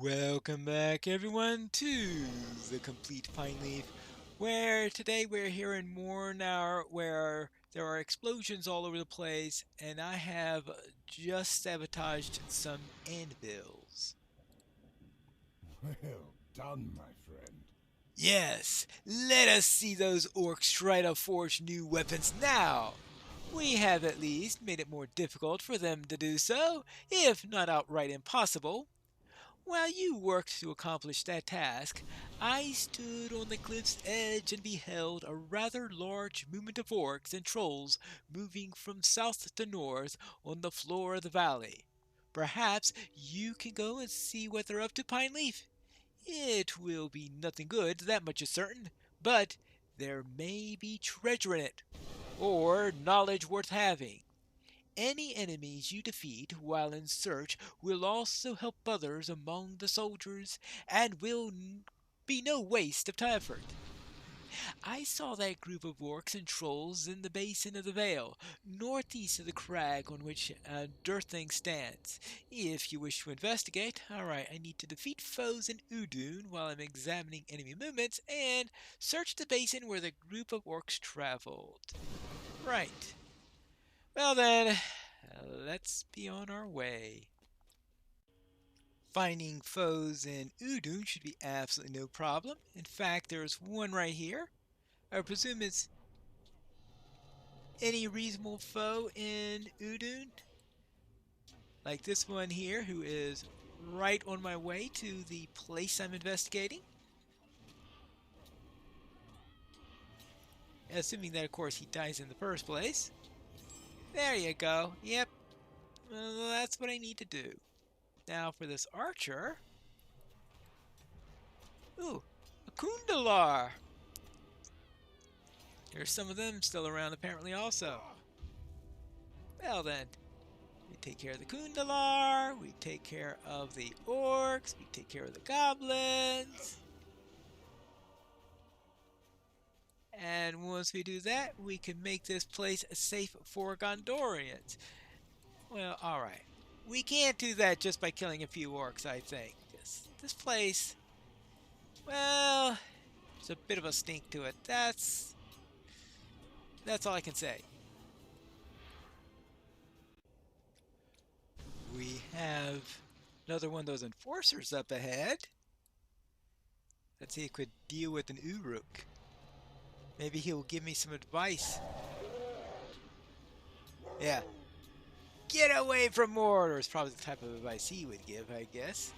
Welcome back everyone to the Complete Pineleaf, where today we're here in Mordor where there are explosions all over the place and I have just sabotaged some anvils. Well done, my friend. Yes, let us see those orcs try to forge new weapons now. We have at least made it more difficult for them to do so, if not outright impossible. While you worked to accomplish that task, I stood on the cliff's edge and beheld a rather large movement of orcs and trolls moving from south to north on the floor of the valley. Perhaps you can go and see what they're up to, Pineleaf. It will be nothing good, that much is certain, but there may be treasure in it, or knowledge worth having. Any enemies you defeat while in search will also help others among the soldiers and will be no waste of effort. I saw that group of orcs and trolls in the basin of the vale, northeast of the crag on which Durthang stands. If you wish to investigate, alright, I need to defeat foes in Udun while I'm examining enemy movements and search the basin where the group of orcs traveled. Right. Well then, let's be on our way. Finding foes in Udun should be absolutely no problem. In fact, there's one right here. I presume it's any reasonable foe in Udun. Like this one here, who is right on my way to the place I'm investigating. Assuming that, of course, he dies in the first place. There you go. Yep. Well, that's what I need to do. Now for this archer. Ooh, a Kundalar. There's some of them still around apparently also. Well then, we take care of the Kundalar, we take care of the orcs, we take care of the goblins. And once we do that, we can make this place safe for Gondorians. Well, alright. We can't do that just by killing a few orcs, I think. This place, well, there's a bit of a stink to it. That's all I can say. We have another one of those enforcers up ahead. Let's see if we could deal with an Uruk. Maybe he'll give me some advice. Yeah. Get away from Mordor is probably the type of advice he would give, I guess.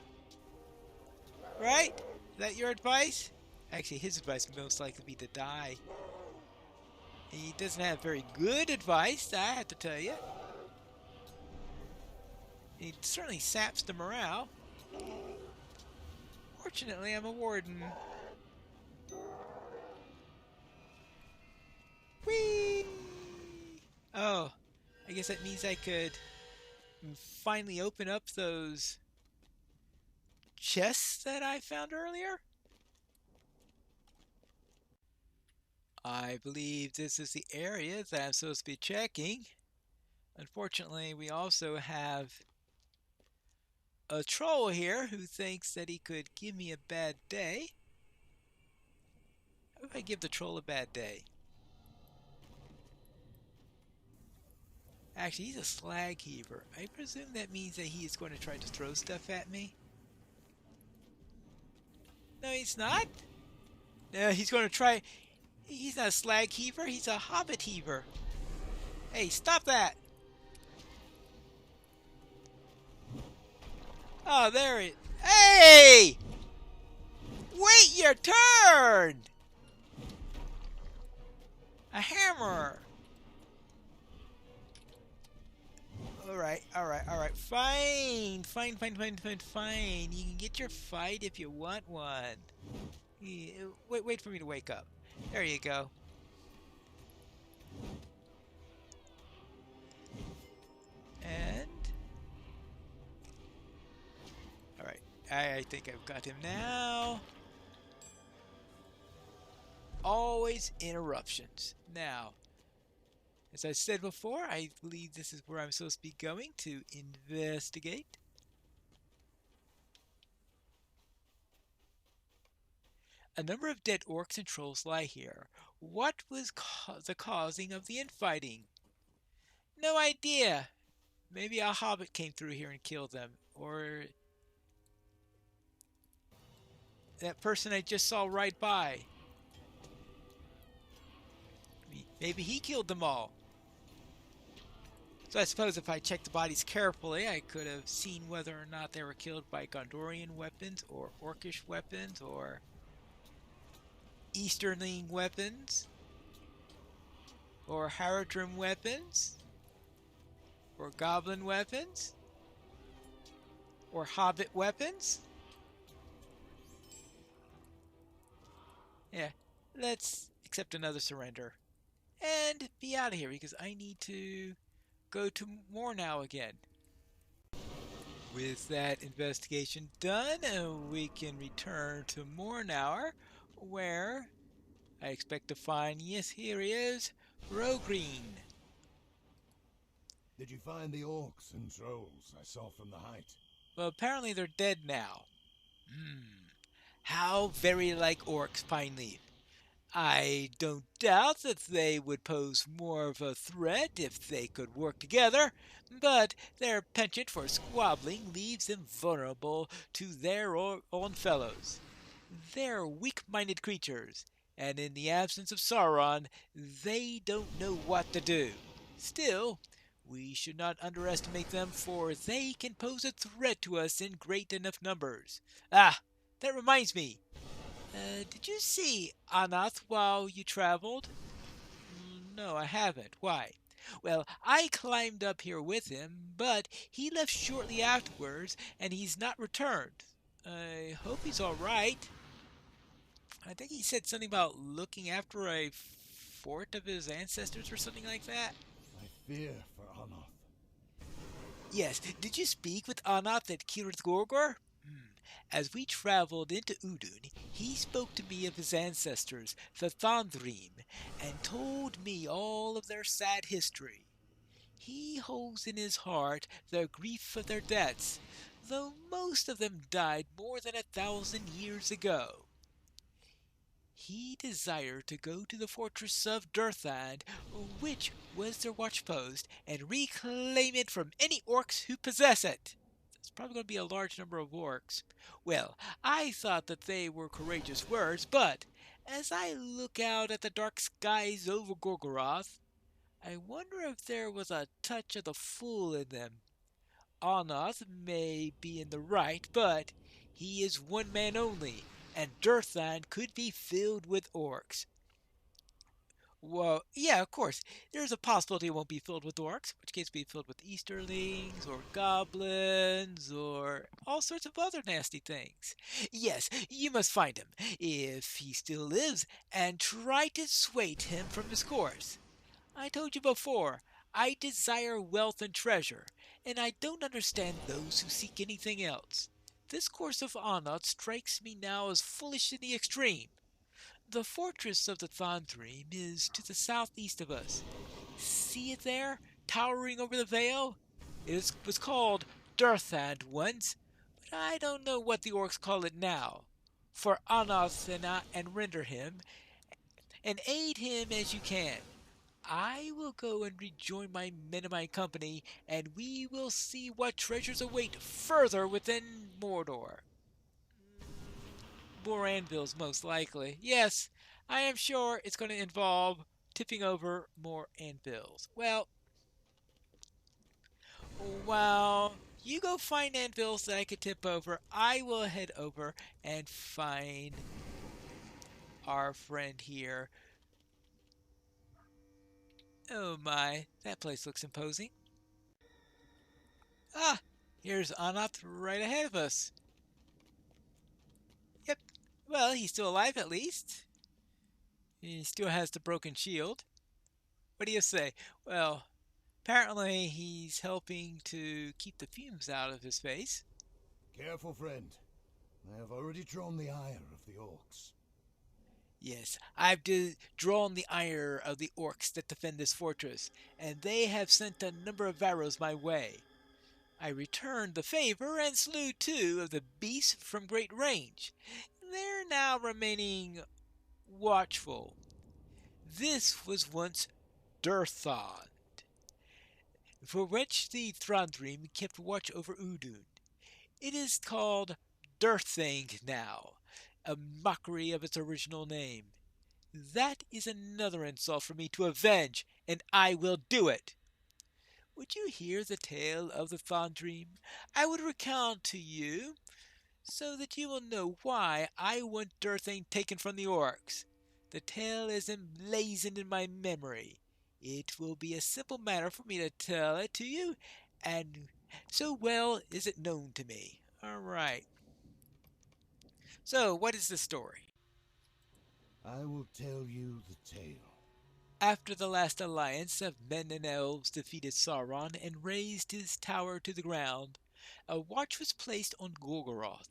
Right? Is that your advice? Actually, his advice would most likely be to die. He doesn't have very good advice, I have to tell you. He certainly saps the morale. Fortunately, I'm a warden. Whee! Oh, I guess that means I could finally open up those chests that I found earlier. I believe this is the area that I'm supposed to be checking. Unfortunately, we also have a troll here who thinks that he could give me a bad day. How do I give the troll a bad day? Actually, he's a slag heaver. I presume that means that he is going to try to throw stuff at me. No, he's not. No, he's going to try. He's not a slag heaver. He's a hobbit heaver. Hey, stop that. Oh, there it. Hey! Wait your turn! A hammer. Alright. Fine. You can get your fight if you want one. Wait for me to wake up. There you go. And... Alright, I think I've got him now. Always interruptions. Now, as I said before, I believe this is where I'm supposed to be going to investigate. A number of dead orcs and trolls lie here. What was the causing of the infighting? No idea. Maybe a hobbit came through here and killed them. Or that person I just saw right by. Maybe he killed them all. So I suppose if I checked the bodies carefully, I could have seen whether or not they were killed by Gondorian weapons, or Orcish weapons, or Easterling weapons, or Haradrim weapons, or Goblin weapons, or Hobbit weapons. Yeah, let's accept another surrender and be out of here because I need to go to Mordor again. With that investigation done, we can return to Mordor, where I expect to find, yes, here he is, Rogreen. Did you find the orcs and trolls I saw from the height? Well, apparently they're dead now. How very like orcs, Pineleaf. I don't doubt that they would pose more of a threat if they could work together, but their penchant for squabbling leaves them vulnerable to their own fellows. They're weak-minded creatures, and in the absence of Sauron, they don't know what to do. Still, we should not underestimate them, for they can pose a threat to us in great enough numbers. Ah, that reminds me. Did you see Anath while you traveled? No, I haven't. Why? Well, I climbed up here with him, but he left shortly afterwards, and he's not returned. I hope he's all right. I think he said something about looking after a fort of his ancestors or something like that. I fear for Anath. Yes, did you speak with Anath at Kirith Gorgor? As we traveled into Udun, he spoke to me of his ancestors, the Thandrim, and told me all of their sad history. He holds in his heart the grief of their deaths, though most of them died more than 1,000 years ago. He desired to go to the fortress of Durthang, which was their watchpost, and reclaim it from any orcs who possess it. There's probably going to be a large number of orcs. Well, I thought that they were courageous words, but as I look out at the dark skies over Gorgoroth, I wonder if there was a touch of the fool in them. Anath may be in the right, but he is one man only, and Durthang could be filled with orcs. Well, yeah, of course. There's a possibility it won't be filled with orcs, in which case it'll be filled with Easterlings, or goblins, or all sorts of other nasty things. Yes, you must find him, if he still lives, and try to dissuade him from his course. I told you before, I desire wealth and treasure, and I don't understand those who seek anything else. This course of Anat strikes me now as foolish in the extreme. The fortress of the Thandrim is to the southeast of us. See it there, towering over the vale? It was called Durthang once, but I don't know what the orcs call it now. For Anath and render him, and aid him as you can. I will go and rejoin my men of my company, and we will see what treasures await further within Mordor. More anvils, most likely. Yes, I am sure it's going to involve tipping over more anvils. Well, while you go find anvils that I could tip over, I will head over and find our friend here. Oh my, that place looks imposing. Ah, here's Anath right ahead of us. Yep, well, he's still alive at least. He still has the broken shield. What do you say? Well, apparently he's helping to keep the fumes out of his face. Careful, friend. I have already drawn the ire of the orcs. Yes, I've drawn the ire of the orcs that defend this fortress, and they have sent a number of arrows my way. I returned the favor and slew 2 of the beasts from great range. they're now remaining watchful. This was once Durthang, for which the Thrandrim kept watch over Udun. It is called Durthang now, a mockery of its original name. That is another insult for me to avenge, and I will do it. Would you hear the tale of the Thrandrim? I would recount to you, so that you will know why I want Durthang taken from the orcs. The tale is emblazoned in my memory. It will be a simple matter for me to tell it to you, and so well is it known to me. All right. So, what is the story? I will tell you the tale. After the last alliance of men and elves defeated Sauron and razed his tower to the ground, a watch was placed on Gorgoroth.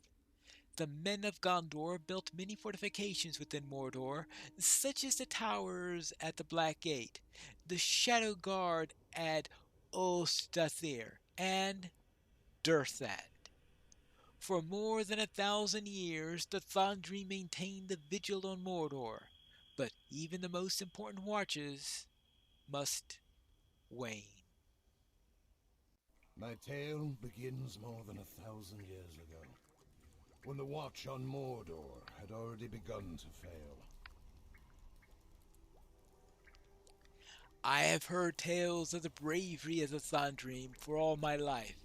The men of Gondor built many fortifications within Mordor, such as the towers at the Black Gate, the Shadow Guard at Osdathir, and Durthang. For more than 1,000 years, the Thandri maintained the vigil on Mordor, but even the most important watches must wane. My tale begins more than 1,000 years ago, when the watch on Mordor had already begun to fail. I have heard tales of the bravery of the Thandrim for all my life.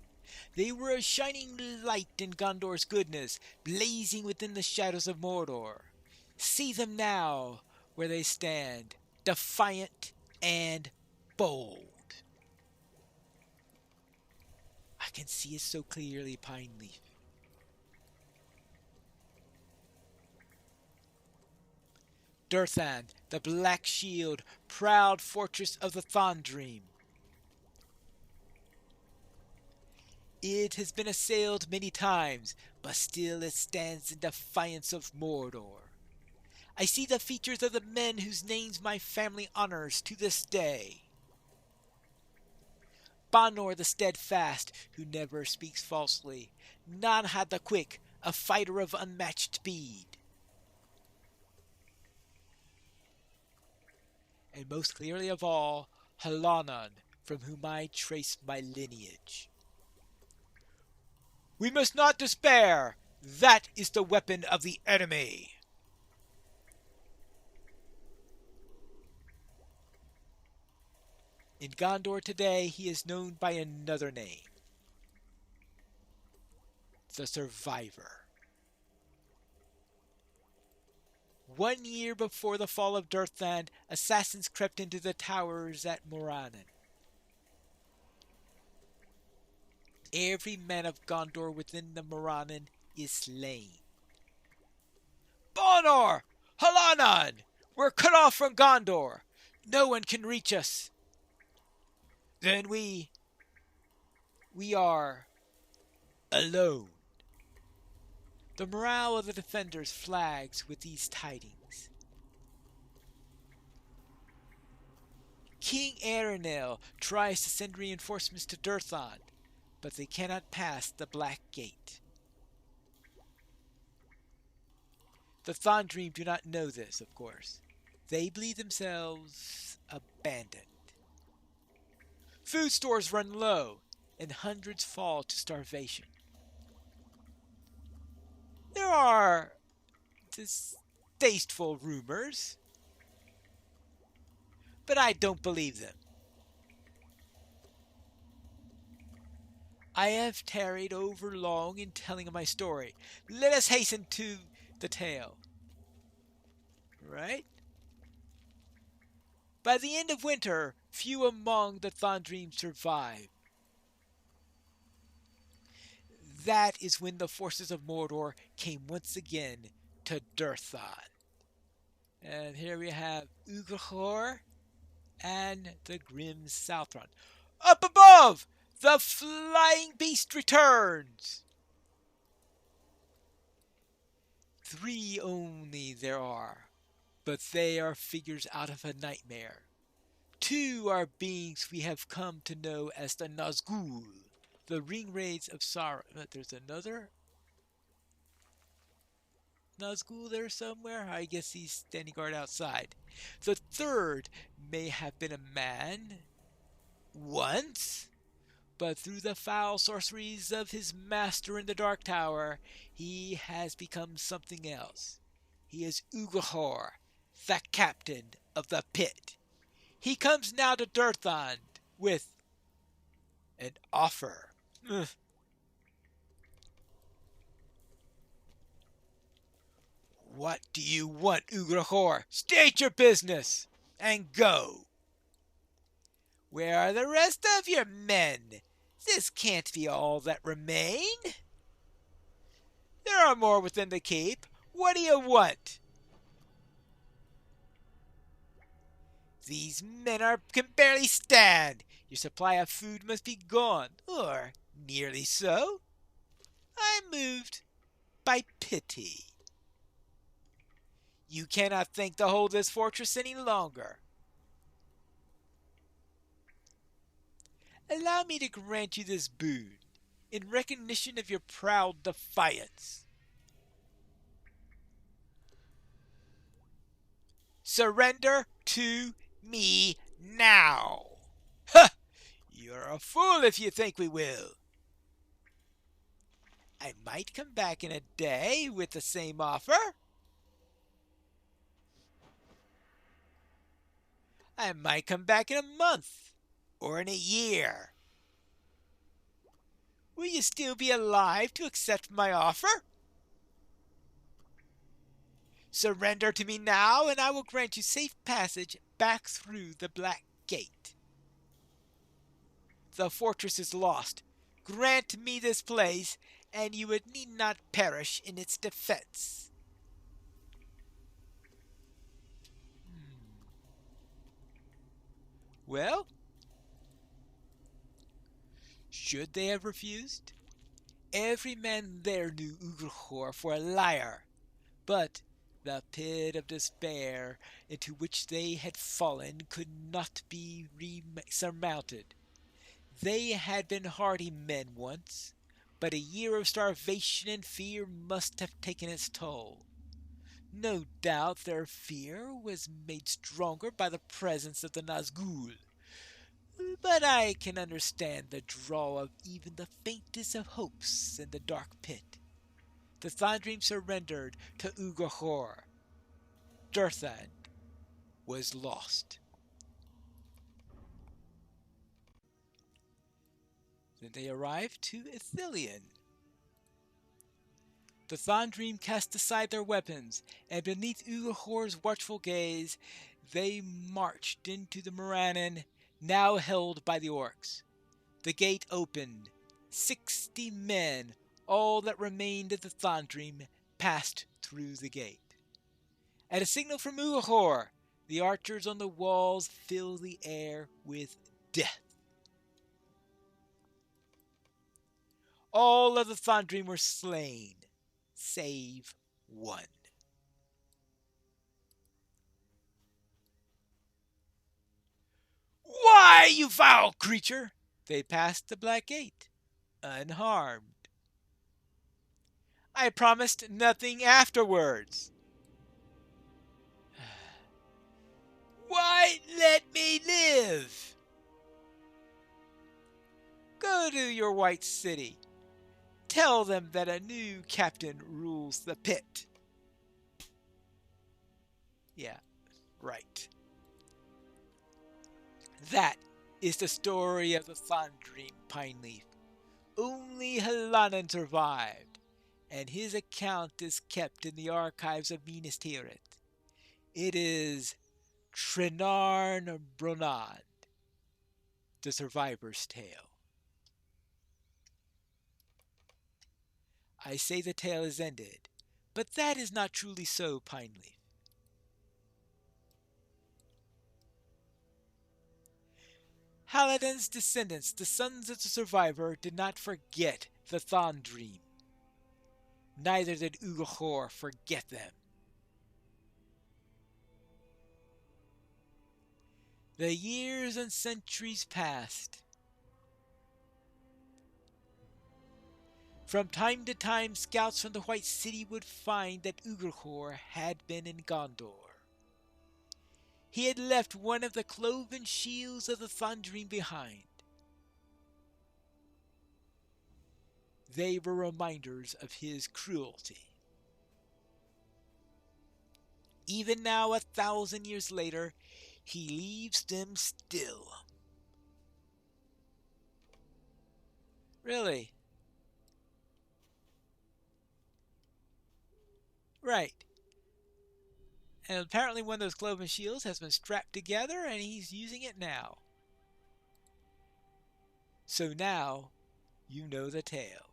They were a shining light in Gondor's goodness, blazing within the shadows of Mordor. See them now, where they stand, defiant and bold. I can see it so clearly, Pineleaf. Durthang, the Black Shield, proud fortress of the Thandrim. It has been assailed many times, but still it stands in defiance of Mordor. I see the features of the men whose names my family honors to this day. Banor the Steadfast, who never speaks falsely. Nanhad the Quick, a fighter of unmatched speed. And most clearly of all, Halanan, from whom I trace my lineage. We must not despair! That is the weapon of the enemy! In Gondor today, he is known by another name. The Survivor. 1 year before the fall of Durthang, assassins crept into the towers at Morannon. Every man of Gondor within the Morannon is slain. Bonor! Halanan! We're cut off from Gondor! No one can reach us! Then we are alone. The morale of the defenders flags with these tidings. King Arenil tries to send reinforcements to Durthang, but they cannot pass the Black Gate. The Thandrim do not know this, of course. They believe themselves abandoned. Food stores run low, and hundreds fall to starvation. There are distasteful rumors, but I don't believe them. I have tarried over long in telling of my story. Let us hasten to the tale. Right? By the end of winter, few among the Thandrim survive. That is when the forces of Mordor came once again to Durthang. And here we have Ugrahor and the grim Southron. Up above! The flying beast returns! 3 only there are, but they are figures out of a nightmare. 2 are beings we have come to know as the Nazgul, the ring raids of Sauron. There's another? Nazgul there somewhere? I guess he's standing guard outside. The third may have been a man once, but through the foul sorceries of his master in the Dark Tower, he has become something else. He is Uglahor, the captain of the pit. He comes now to Durthang with an offer. What do you want, Uglahor? State your business and go. Where are the rest of your men? This can't be all that remain. There are more within the keep. What do you want? These men can barely stand. Your supply of food must be gone, or nearly so. I'm moved by pity. You cannot think to hold this fortress any longer. Allow me to grant you this boon in recognition of your proud defiance. Surrender to me now. Ha! You're a fool if you think we will. I might come back in a day with the same offer. I might come back in a month or in a year. Will you still be alive to accept my offer? Surrender to me now, and I will grant you safe passage back through the Black Gate. The fortress is lost. Grant me this place, and you would need not perish in its defense. Well, should they have refused? Every man there knew Uglahor for a liar, but the pit of despair into which they had fallen could not be surmounted. They had been hardy men once, but a year of starvation and fear must have taken its toll. No doubt their fear was made stronger by the presence of the Nazgul, but I can understand the draw of even the faintest of hopes in the dark pit. The Thandrim surrendered to Uglahor. Durthang was lost. Then they arrived to Ithilien. The Thandrim cast aside their weapons, and beneath Uglahor's watchful gaze, they marched into the Morannon, now held by the orcs. The gate opened. 60 men, all that remained of the Thandrim, passed through the gate. At a signal from Uglahor, the archers on the walls filled the air with death. All of the Thandrim were slain, save one. Why, you foul creature! They passed the Black Gate, unharmed. I promised nothing afterwards. Why let me live? Go to your white city. Tell them that a new captain rules the pit. Yeah, right. That is the story of the Thandrim Pineleaf. Only Halanan survived, and his account is kept in the archives of Minas Tirith. It is Trenarn Bronad, the survivor's tale. I say the tale is ended, but that is not truly so, Pineleaf. Haladan's descendants, the sons of the survivor, did not forget the Thandrim. Neither did Uglahor forget them. The years and centuries passed. From time to time, scouts from the White City would find that Ugrachor had been in Gondor. He had left one of the cloven shields of the Thundering behind. They were reminders of his cruelty. Even now, 1,000 years later, he leaves them still. Really? Right. And apparently one of those cloven shields has been strapped together and he's using it now. So now you know the tale.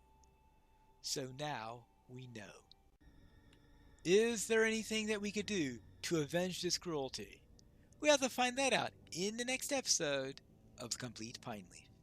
So now we know. Is there anything that we could do to avenge this cruelty? We have to find that out in the next episode of The Complete Pineleaf.